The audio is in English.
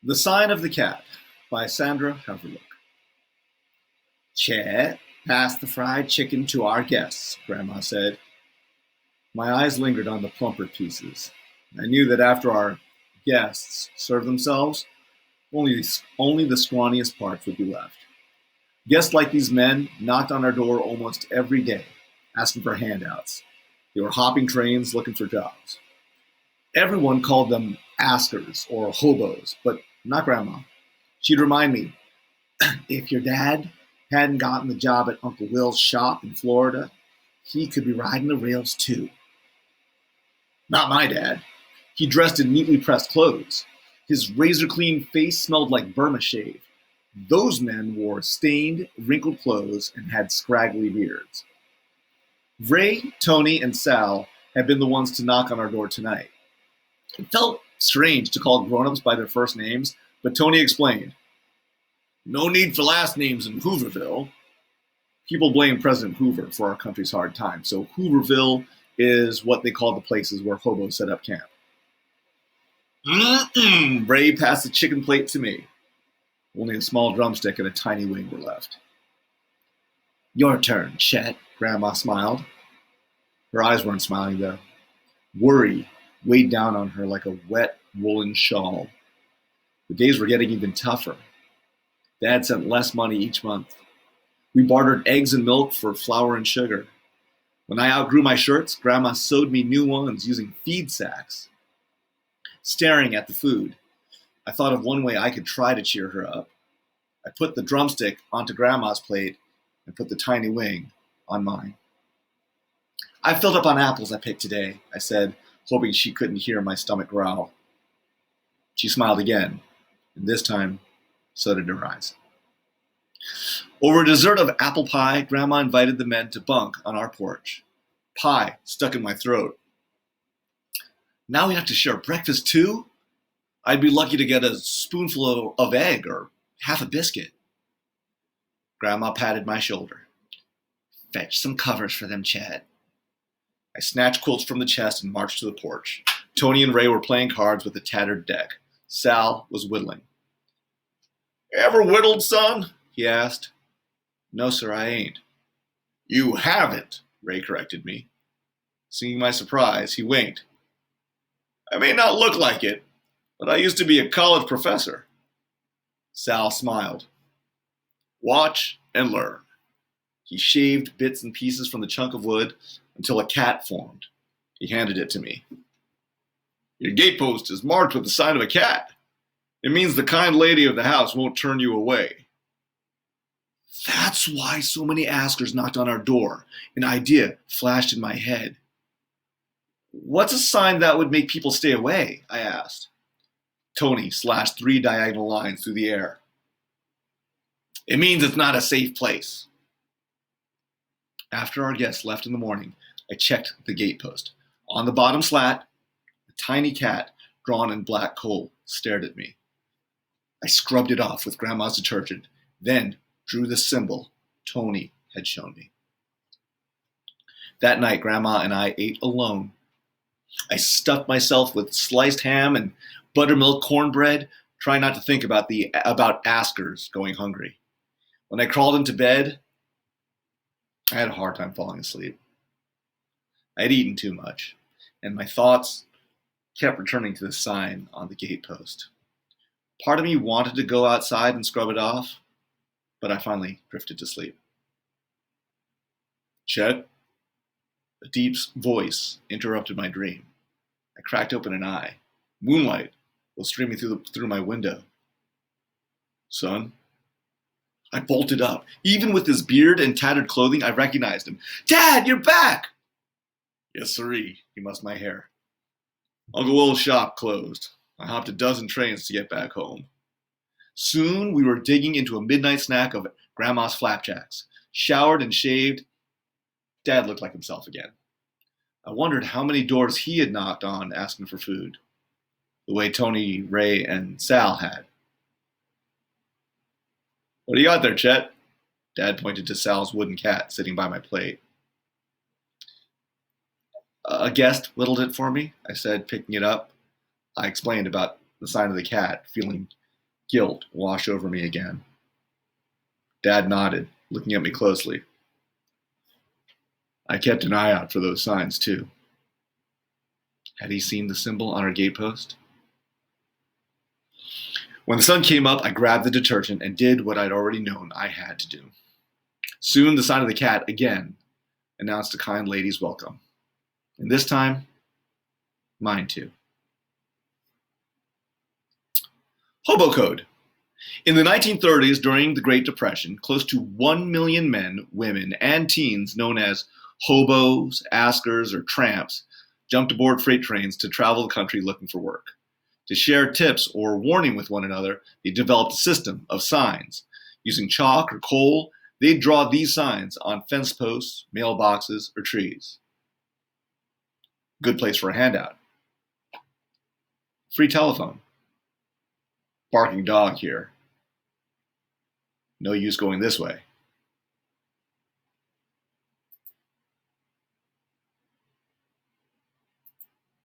The Sign of the Cat by Sandra Haverlook. Chet, pass the fried chicken to our guests, Grandma said. My eyes lingered on the plumper pieces. I knew that after our guests served themselves, only the scrawniest parts would be left. Guests like these men knocked on our door almost every day, asking for handouts. They were hopping trains looking for jobs. Everyone called them askers or hobos, but not Grandma. She'd remind me, if your dad hadn't gotten the job at Uncle Will's shop in Florida, he could be riding the rails too. Not my dad. He dressed in neatly pressed clothes. His razor clean face smelled like Burma shave. Those men wore stained, wrinkled clothes and had scraggly beards. Ray, Tony, and Sal had been the ones to knock on our door tonight. It felt strange to call grown-ups by their first names, but Tony explained. No need for last names in Hooverville. People blame President Hoover for our country's hard times, so Hooverville is what they call the places where hobos set up camp. Ray passed the chicken plate to me. Only a small drumstick and a tiny wing were left. Your turn, Chet, Grandma smiled. Her eyes weren't smiling, though. Worry weighed down on her like a wet woolen shawl. The days were getting even tougher. Dad sent less money each month. We bartered eggs and milk for flour and sugar. When I outgrew my shirts, Grandma sewed me new ones using feed sacks. Staring at the food, I thought of one way I could try to cheer her up. I put the drumstick onto Grandma's plate and put the tiny wing on mine. I filled up on apples I picked today, I said, hoping she couldn't hear my stomach growl. She smiled again, and this time, so did her eyes. Over a dessert of apple pie, Grandma invited the men to bunk on our porch. Pie stuck in my throat. Now we have to share breakfast too? I'd be lucky to get a spoonful of egg or half a biscuit. Grandma patted my shoulder. Fetch some covers for them, Chad. I snatched quilts from the chest and marched to the porch. Tony and Ray were playing cards with a tattered deck. Sal was whittling. Ever whittled, son? He asked. No, sir, I ain't. You haven't, Ray corrected me. Seeing my surprise, he winked. I may not look like it, but I used to be a college professor. Sal smiled. Watch and learn. He shaved bits and pieces from the chunk of wood until a cat formed. He handed it to me. Your gatepost is marked with the sign of a cat. It means the kind lady of the house won't turn you away. That's why so many askers knocked on our door. An idea flashed in my head. What's a sign that would make people stay away? I asked. Tony slashed 3 diagonal lines through the air. It means it's not a safe place. After our guests left in the morning, I checked the gatepost. On the bottom slat, a tiny cat drawn in black coal stared at me. I scrubbed it off with Grandma's detergent, then drew the symbol Tony had shown me. That night, Grandma and I ate alone. I stuffed myself with sliced ham and buttermilk cornbread, trying not to think about askers going hungry. When I crawled into bed, I had a hard time falling asleep. I had eaten too much, and my thoughts kept returning to the sign on the gatepost. Part of me wanted to go outside and scrub it off, but I finally drifted to sleep. Chet? A deep voice interrupted my dream. I cracked open an eye. Moonlight was streaming through my window. Son? I bolted up. Even with his beard and tattered clothing, I recognized him. Dad, you're back! Yes, sirree. He mussed my hair. Uncle Will's shop closed. I hopped a dozen trains to get back home. Soon we were digging into a midnight snack of Grandma's flapjacks. Showered and shaved, Dad looked like himself again. I wondered how many doors he had knocked on asking for food, the way Tony, Ray, and Sal had. What do you got there, Chet? Dad pointed to Sal's wooden cat sitting by my plate. A guest whittled it for me, I said, picking it up. I explained about the sign of the cat, feeling Guilt washed over me again. Dad nodded, looking at me closely. I kept an eye out for those signs, too. Had he seen the symbol on our gatepost? When the sun came up, I grabbed the detergent and did what I'd already known I had to do. Soon the sign of the cat again announced a kind lady's welcome. And this time, mine too. Hobo Code. In the 1930s, during the Great Depression, close to 1 million men, women, and teens known as hobos, askers, or tramps jumped aboard freight trains to travel the country looking for work. To share tips or warning with one another, they developed a system of signs. Using chalk or coal, they'd draw these signs on fence posts, mailboxes, or trees. Good place for a handout. Free telephone. Barking dog here. No use going this way.